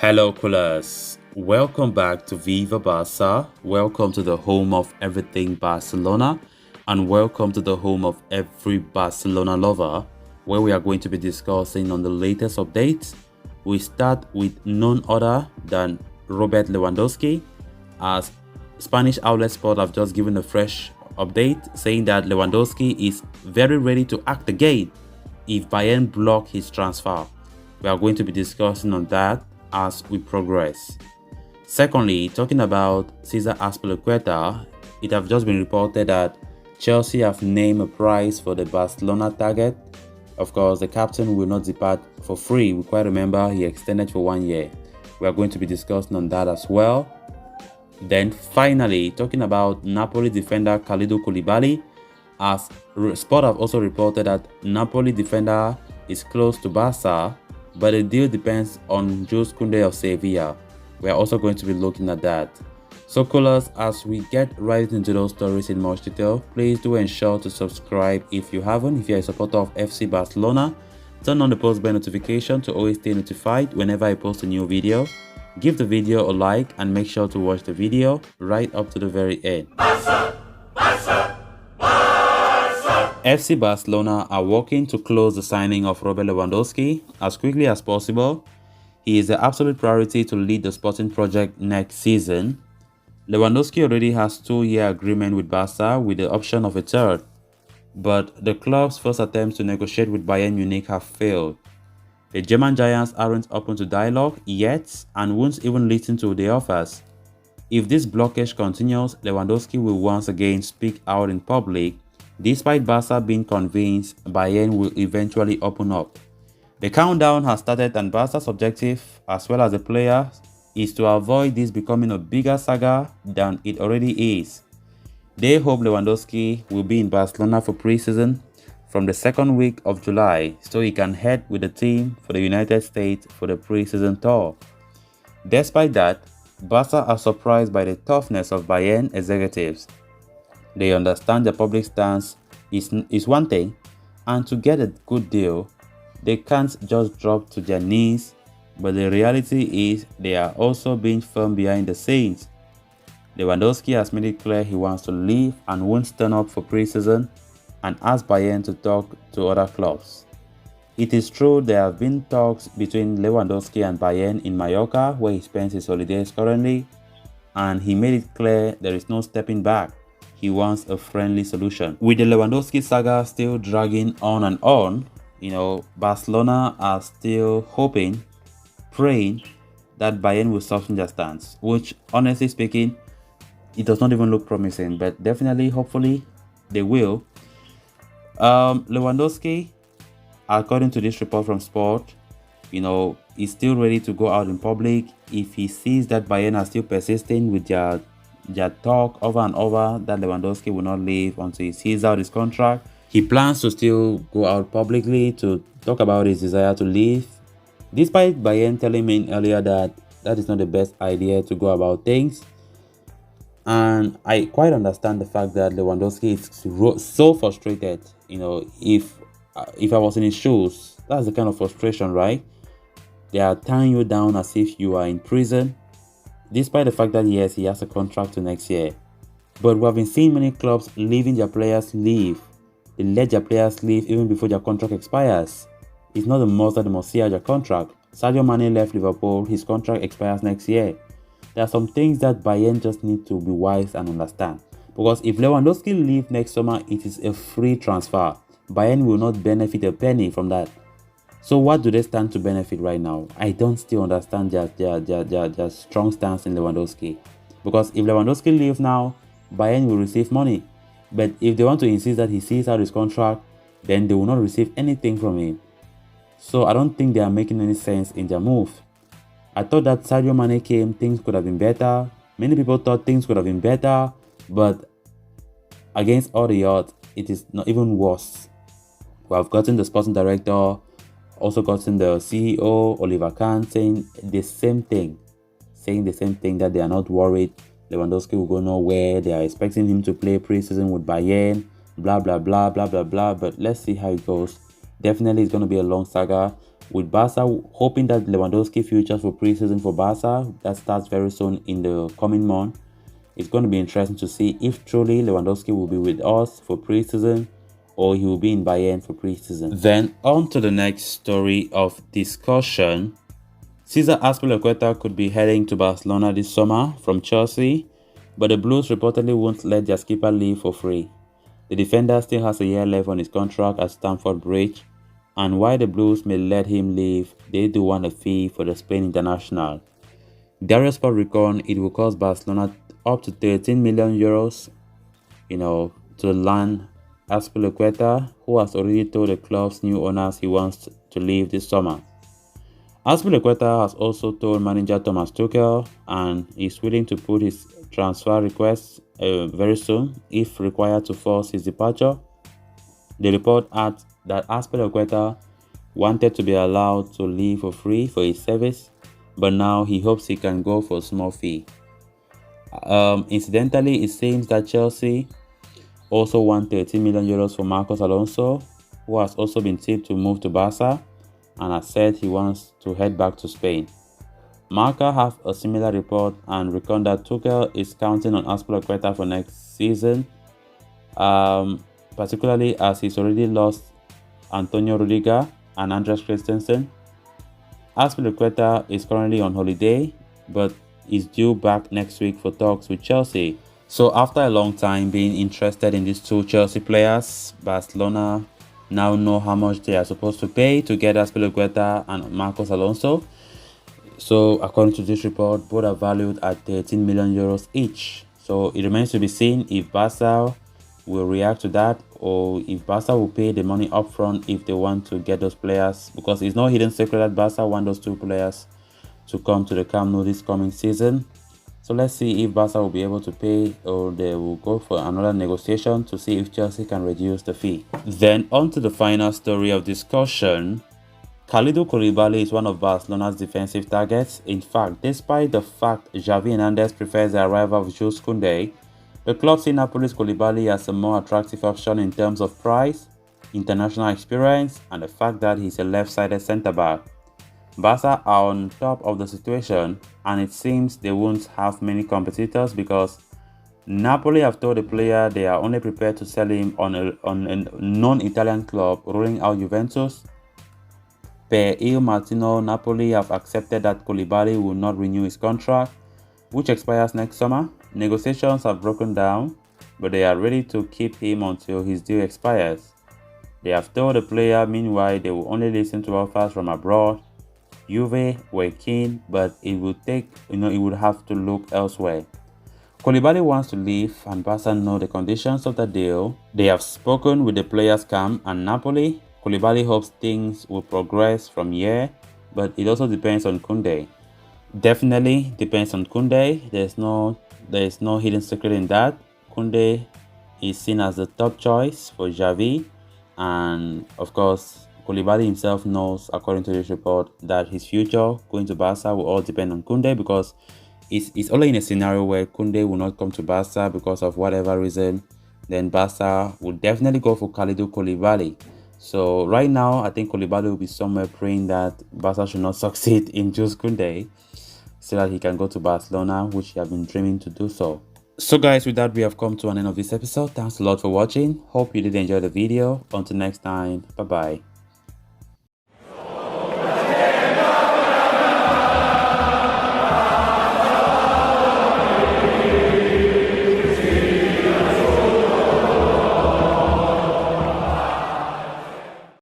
Hello, coolers. Welcome back to Viva Barca. Welcome to the home of everything Barcelona, and welcome to the home of every Barcelona lover, where we are going to be discussing on the latest updates. We start with none other than Robert Lewandowski, as Spanish outlet Sport have just given a fresh update saying that Lewandowski is very ready to act again if Bayern block his transfer. We are going to be discussing on that as we progress. Secondly, talking about Cesar Azpilicueta, it have just been reported that Chelsea have named a price for the Barcelona target. Of course, the captain will not depart for free. We quite remember he extended for 1 year. We are going to be discussing on that as well. Then finally, talking about Napoli defender Kalidou Koulibaly, as Sport have also reported that Napoli defender is close to Barca, but the deal depends on Jules Koundé of Sevilla. We are also going to be looking at that. So coolers, as we get right into those stories in much detail, please do ensure to subscribe if you haven't. If you're a supporter of FC Barcelona, turn on the post bell notification to always stay notified whenever I post a new video. Give the video a like and make sure to watch the video right up to the very end. FC Barcelona are working to close the signing of Robert Lewandowski as quickly as possible. He is the absolute priority to lead the sporting project next season. Lewandowski already has a 2-year agreement with Barca with the option of a third, but the club's first attempts to negotiate with Bayern Munich have failed. The German giants aren't open to dialogue yet and won't even listen to the offers. If this blockage continues, Lewandowski will once again speak out in public, despite Barca being convinced Bayern will eventually open up. The countdown has started, and Barca's objective, as well as the players, is to avoid this becoming a bigger saga than it already is. They hope Lewandowski will be in Barcelona for pre-season from the second week of July, so he can head with the team for the United States for the pre-season tour. Despite that, Barca are surprised by the toughness of Bayern executives. They understand the public stance is one thing, and to get a good deal, they can't just drop to their knees, but the reality is they are also being firm behind the scenes. Lewandowski has made it clear he wants to leave and won't turn up for pre-season, and asked Bayern to talk to other clubs. It is true there have been talks between Lewandowski and Bayern in Mallorca, where he spends his holidays currently, and he made it clear there is no stepping back. He wants a friendly solution. With the Lewandowski saga still dragging on and on, Barcelona are still hoping, praying that Bayern will soften their stance, which honestly speaking, it does not even look promising, but definitely, hopefully, they will. Lewandowski, according to this report from Sport, is still ready to go out in public if he sees that Bayern are still persisting with their talk over and over that Lewandowski will not leave until he sees out his contract. He plans to still go out publicly to talk about his desire to leave, despite Bayern telling me earlier that is not the best idea to go about things. And I quite understand the fact that Lewandowski is so frustrated. If I was in his shoes, that's the kind of frustration, right? They are tying you down as if you are in prison, despite the fact that yes, he has a contract to next year. But we have been seeing many clubs leaving their players leave. They let their players leave even before their contract expires. It's not a must that they must see out their contract. Sadio Mane left Liverpool, his contract expires next year. There are some things that Bayern just need to be wise and understand. Because if Lewandowski leaves next summer, it is a free transfer. Bayern will not benefit a penny from that. So what do they stand to benefit right now? I don't still understand their strong stance in Lewandowski. Because if Lewandowski leaves now, Bayern will receive money. But if they want to insist that he sees out his contract, then they will not receive anything from him. So I don't think they are making any sense in their move. I thought that Sadio Mane came, things could have been better. Many people thought things could have been better, but against all the odds, it is not even worse. We have gotten the sporting director, also gotten the CEO, Oliver Kahn, saying the same thing, that they are not worried Lewandowski will go nowhere. They are expecting him to play pre-season with Bayern, blah, blah, blah, blah, blah, blah. But let's see how it goes. Definitely it's going to be a long saga. with Barca hoping that Lewandowski futures for preseason for Barca that starts very soon in the coming month. It's going to be interesting to see if truly Lewandowski will be with us for preseason or he will be in Bayern for preseason. Then on to the next story of discussion. Cesar Azpilicueta could be heading to Barcelona this summer from Chelsea, but the Blues reportedly won't let their skipper leave for free. The defender still has a year left on his contract at Stamford Bridge, and while the Blues may let him leave, they do want a fee for the Spain international. Diario Sport reckon it will cost Barcelona up to 13 million euros, to land Azpilicueta, who has already told the club's new owners he wants to leave this summer. Azpilicueta has also told manager Thomas Tuchel and is willing to put his transfer request very soon if required to force his departure. The report adds that Azpilicueta wanted to be allowed to leave for free for his service, but now he hopes he can go for a small fee. Incidentally, it seems that Chelsea also want 13 million euros for Marcos Alonso, who has also been tipped to move to Barca and has said he wants to head back to Spain. Marca have a similar report and reckon that Tuchel is counting on Azpilicueta for next season, particularly as he's already lost Antonio Rudiger and Andreas Christensen. Azpilicueta is currently on holiday, but is due back next week for talks with Chelsea. So after a long time being interested in these two Chelsea players, Barcelona now know how much they are supposed to pay to get Azpilicueta and Marcos Alonso. So according to this report, both are valued at 13 million euros each. So it remains to be seen if Barca will react to that or if Barca will pay the money upfront if they want to get those players, because it's no hidden secret that Barca want those two players to come to the Camp Nou this coming season. So let's see if Barca will be able to pay or they will go for another negotiation to see if Chelsea can reduce the fee. Then on to the final story of discussion. Kalidou Koulibaly is one of Barcelona's defensive targets. In fact, despite the fact Xavi Hernandez prefers the arrival of Jules Koundé, the club see Napoli's Koulibaly as a more attractive option in terms of price, international experience, and the fact that he's a left-sided centre-back. Barca are on top of the situation, and it seems they won't have many competitors because Napoli have told the player they are only prepared to sell him on a non-Italian club, ruling out Juventus. Per Il Martino, Napoli have accepted that Koulibaly will not renew his contract, which expires next summer. Negotiations have broken down, but they are ready to keep him until his deal expires. They have told the player, meanwhile, they will only listen to offers from abroad. Juve were keen, but it would have to look elsewhere. Koulibaly wants to leave, and Barca know the conditions of the deal. They have spoken with the players' camp and Napoli. Koulibaly hopes things will progress from here, but it also depends on Koundé. Definitely depends on Koundé. There is no hidden secret in that. Koundé is seen as the top choice for Xavi, and of course, Koulibaly himself knows, according to this report, that his future going to Barca will all depend on Koundé, because it's only in a scenario where Koundé will not come to Barca because of whatever reason, then Barca will definitely go for Kalidou Koulibaly. So right now, I think Koulibaly will be somewhere praying that Barca should not succeed in Jules Koundé so that he can go to Barcelona, which he has been dreaming to do so. So guys, with that, we have come to an end of this episode. Thanks a lot for watching. Hope you did enjoy the video. Until next time, bye bye.